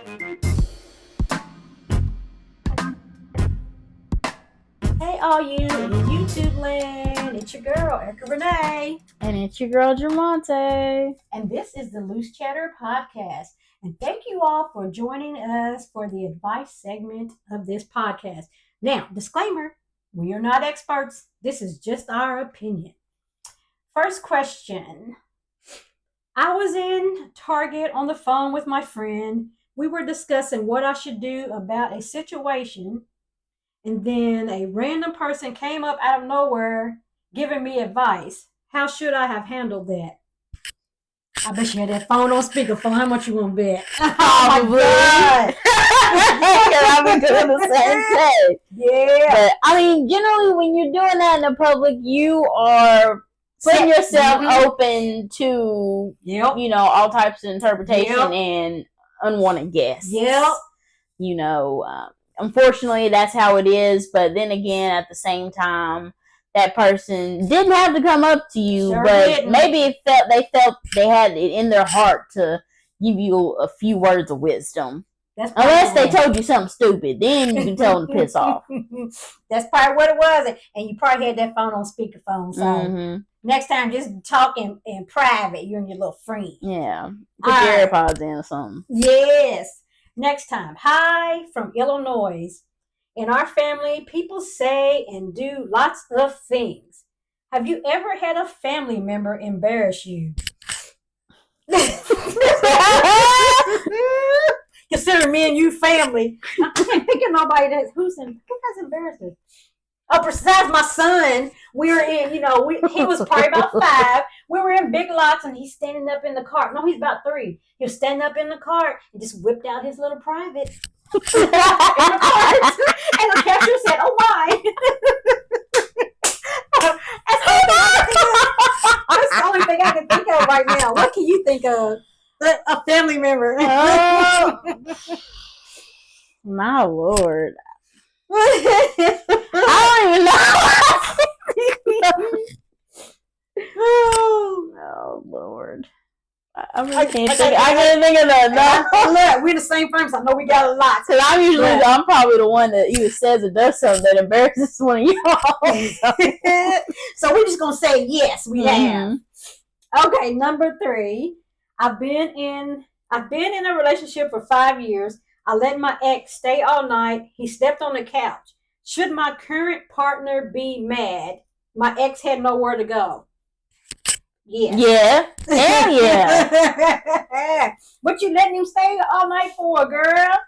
Hey, all you in YouTube land, it's your girl, Erica Renee. And it's your girl, Jermonte. And this is the Loose Chatter Podcast. And thank you all for joining us for the advice segment of this podcast. Now, disclaimer, we are not experts. This is just our opinion. First question. I was in Target on the phone with my friend. We were discussing what I should do about a situation. And then a random person came up out of nowhere giving me advice. How should I have handled that? I bet you had that phone on speakerphone. How much you want to bet? Oh my God. I've been doing the same thing. Yeah. But, I mean, generally, when you're doing that in the public, you are putting yourself open to, all types of interpretation and unwanted guests. Yep. Unfortunately, that's how it is. But then again, at the same time, that person didn't have to come up to you, but maybe they felt they had it in their heart to give you a few words of wisdom. Unless they told you something stupid, then you can tell them to piss off. That's probably what it was, and you probably had that phone on speakerphone. So next time, just talk in private. You and your little friend. Yeah, put your AirPods in or something. Yes. Next time, hi from Illinois. In our family, people say and do lots of things. Have you ever had a family member embarrass you? Consider me and you family. I can't think of nobody who has embarrassed us. Oh, besides my son, we were in, he was probably about 5. We were in Big Lots and he's standing up in the cart. No, he's about 3. He was standing up in the cart and just whipped out his little private in the cart. And the cashier said, "Oh my." That's the only thing I can think of right now. What can you think of? A family member. Oh, my Lord. I don't even know. Oh Lord. I can't think. I can't think of that. No, we're the same family, so I know we got a lot. Because I'm probably the one that either says or does something that embarrasses one of y'all. So we're just gonna say yes, we have. Okay, number 3. I've been in a relationship for 5 years. I let my ex stay all night. He slept on the couch. Should my current partner be mad? My ex had nowhere to go. Yeah. Yeah. Hell yeah. What you letting him stay all night for, girl?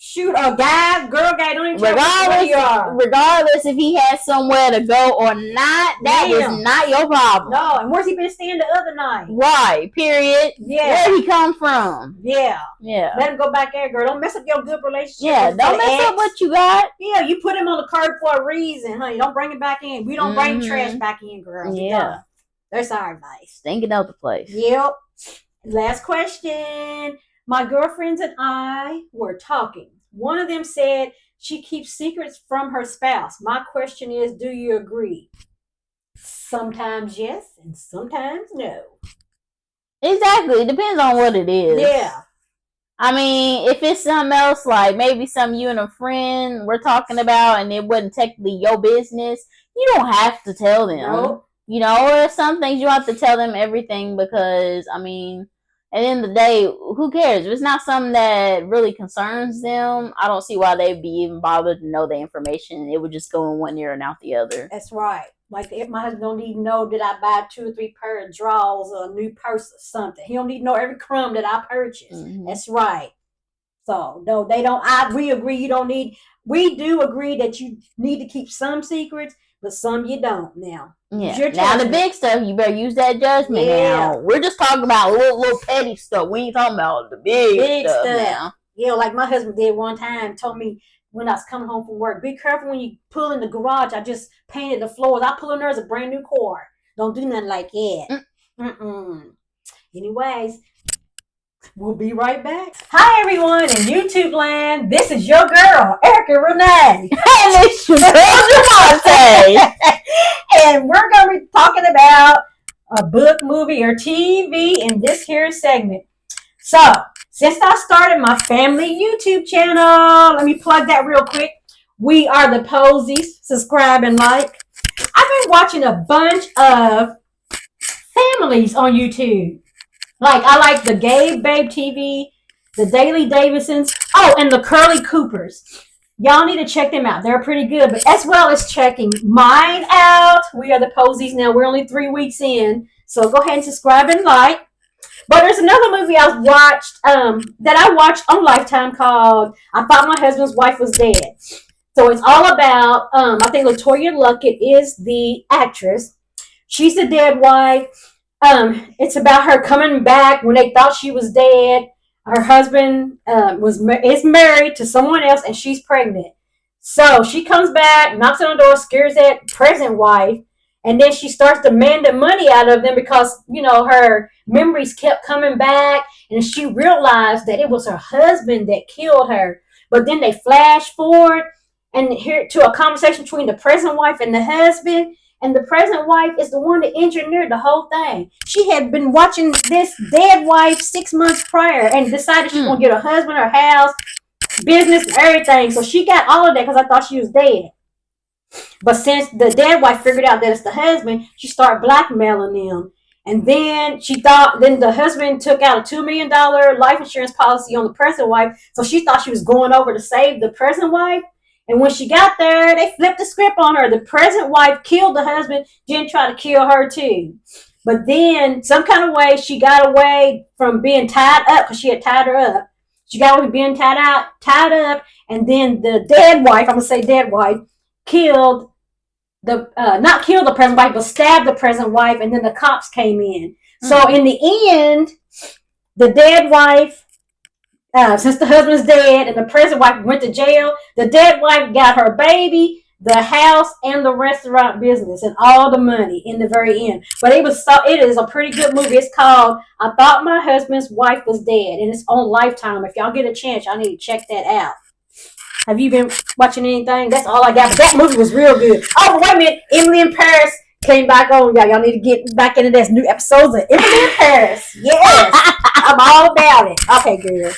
Shoot, a guy, girl, guy, don't even care where you are. Regardless if he has somewhere to go or not, that is not your problem. No, and where's he been staying the other night? Right, period. Yeah. Where he come from? Yeah. Yeah. Let him go back there, girl. Don't mess up your good relationship. Yeah, don't mess up what you got. Yeah, you put him on the curb for a reason, honey. Don't bring him back in. We don't bring trash back in, girl. Yeah. That's our advice. Stinking out the place. Yep. Last question. My girlfriends and I were talking. One of them said she keeps secrets from her spouse. My question is, do you agree? Sometimes yes, and sometimes no. Exactly. It depends on what it is. Yeah. I mean, if it's something else, like maybe something you and a friend were talking about and it wasn't technically your business, you don't have to tell them. Nope. Or some things you have to tell them everything because, I mean, at the end of the day, who cares? If it's not something that really concerns them, I don't see why they'd be even bothered to know the information. It would just go in one ear and out the other. That's right. Like, if my husband don't even know that I buy 2 or 3 pair of drawers or a new purse or something. He don't need to know every crumb that I purchase. Mm-hmm. That's right. So, no, they don't. We agree you don't need. We do agree that you need to keep some secrets, but some you don't now. Yeah. Now the big stuff, you better use that judgment. Now we're just talking about little petty stuff. We ain't talking about the big stuff now. Yeah, like my husband did one time. Told me when I was coming home from work, be careful when you pull in the garage. I just painted the floors. I pull in there as a brand new car. Don't do nothing like that. Anyways, we'll be right back. Hi, everyone in YouTube land. This is your girl, Erica Renee. And it's your girl, Jermonte. And we're going to be talking about a book, movie, or TV in this here segment. So, since I started my family YouTube channel, let me plug that real quick. We are the Posies. Subscribe and like. I've been watching a bunch of families on YouTube. Like, I like the Gabe Babe TV, the Daily Davidsons, and the Curly Coopers. Y'all need to check them out. They're pretty good. But as well as checking mine out, we are the Posies now. We're only 3 weeks in. So go ahead and subscribe and like. But there's another movie I watched that I watched on Lifetime called I Thought My Husband's Wife Was Dead. So it's all about, I think LaToya Luckett is the actress. She's the dead wife. It's about her coming back when they thought she was dead. Her husband is married to someone else, and she's pregnant. So she comes back, knocks on the door, scares that present wife, and then she starts demanding money out of them because, her memories kept coming back, and she realized that it was her husband that killed her. But then they flash forward and here to a conversation between the present wife and the husband. And the present wife is the one that engineered the whole thing. She had been watching this dead wife 6 months prior and decided she was going to get her husband, her house, business, everything. So she got all of that because I thought she was dead. But since the dead wife figured out that it's the husband, she started blackmailing them. And then then the husband took out a $2 million life insurance policy on the present wife. So she thought she was going over to save the present wife. And when she got there, they flipped the script on her. The present wife killed the husband, then tried to kill her too. But then, some kind of way, she got away from being tied up because she had tied her up. She got away from being tied up, and then the dead wife, I'm going to say dead wife, not killed the present wife, but stabbed the present wife, and then the cops came in. So in the end, the dead wife, since the husband's dead and the present wife went to jail, the dead wife got her baby, the house, and the restaurant business, and all the money in the very end. But it is a pretty good movie. It's called I Thought My Husband's Wife Was Dead, and it's on Lifetime. If y'all get a chance, y'all need to check that out. Have you been watching anything? That's all I got. But that movie was real good. Oh, but wait a minute. Emily in Paris came back on. Y'all need to get back into this new episodes of Emily in Paris. Yes. I'm all about it. Okay, girl.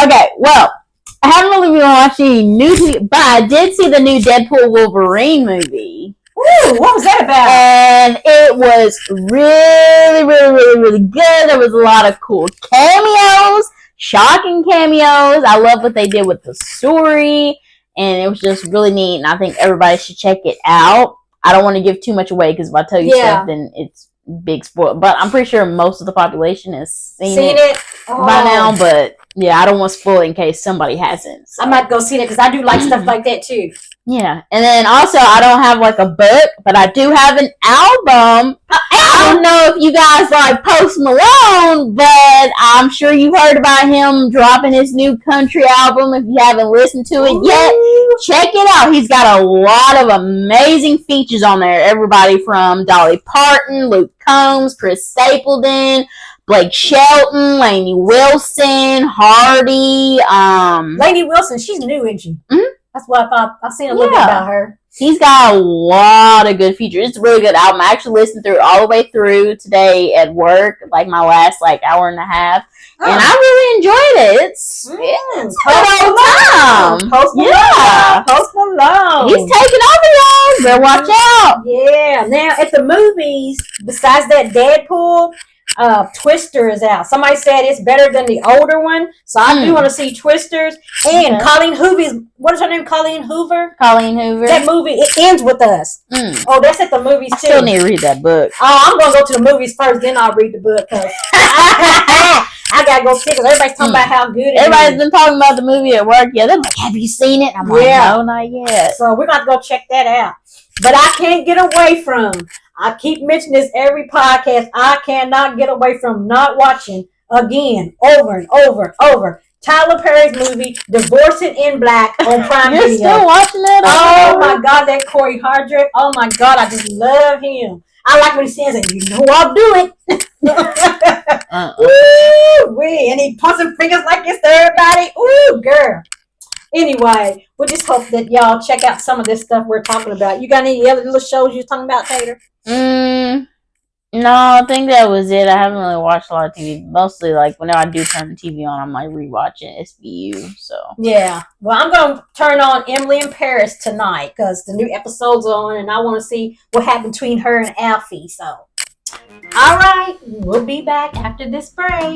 Okay, well, I haven't really been watching any new TV, but I did see the new Deadpool Wolverine movie. Ooh, what was that about? And it was really, really, really, really good. There was a lot of cool cameos, shocking cameos. I love what they did with the story, and it was just really neat, and I think everybody should check it out. I don't want to give too much away, because if I tell you stuff, then it's big spoil. But I'm pretty sure most of the population has seen it by now, but yeah, I don't want to spoil it in case somebody hasn't. So. I might go see it because I do like stuff like that too. Yeah, and then also I don't have like a book, but I do have an album. I don't know if you guys like Post Malone, but I'm sure you've heard about him dropping his new country album. If you haven't listened to it yet, check it out. He's got a lot of amazing features on there. Everybody from Dolly Parton, Luke Combs, Chris Stapleton, Blake Shelton, Lainey Wilson, Hardy. Lainey Wilson, she's new, isn't she? Mm-hmm. That's what I thought. I've seen a little bit about her. He's got a lot of good features. It's a really good album. I actually listened through it all the way through today at work, like my last hour and a half. And I really enjoyed it. It's a good old time. Post Malone. Post Malone. He's taking over, y'all. Better watch out. Yeah. Now, at the movies, besides that Deadpool, Twister is out. Somebody said it's better than the older one, so I do want to see Twisters. And Colleen Hoover's, what is her name? Colleen Hoover. That movie, It Ends With Us. Oh, that's at the movies too. I still need to read that book. Oh, I'm gonna go to the movies first, then I'll read the book. Cause I gotta go see it because everybody's talking about how good it is. Everybody's been talking about the movie at work. Yeah, they're like, "Have you seen it?" I'm like, "No, not yet." So we're gonna go check that out. But I can't get away from. I keep mentioning this every podcast. I cannot get away from not watching again, over and over and over. Tyler Perry's movie, Divorcing in Black on Prime Video. You're still watching it? Oh my God, that Corey Hardrick. Oh my God, I just love him. I like when he says it. You know I'll do it. Woo-wee. And he punching fingers like this to everybody. Ooh, girl. Anyway, we just hope that y'all check out some of this stuff we're talking about. You got any other little shows you're talking about, Tater? No, I think that was it. I haven't really watched a lot of TV. Mostly, like, whenever I do turn the TV on, I'm, like, rewatching SVU, so. Yeah. Well, I'm going to turn on Emily in Paris tonight because the new episode's on and I want to see what happened between her and Alfie, so. All right. We'll be back after this break.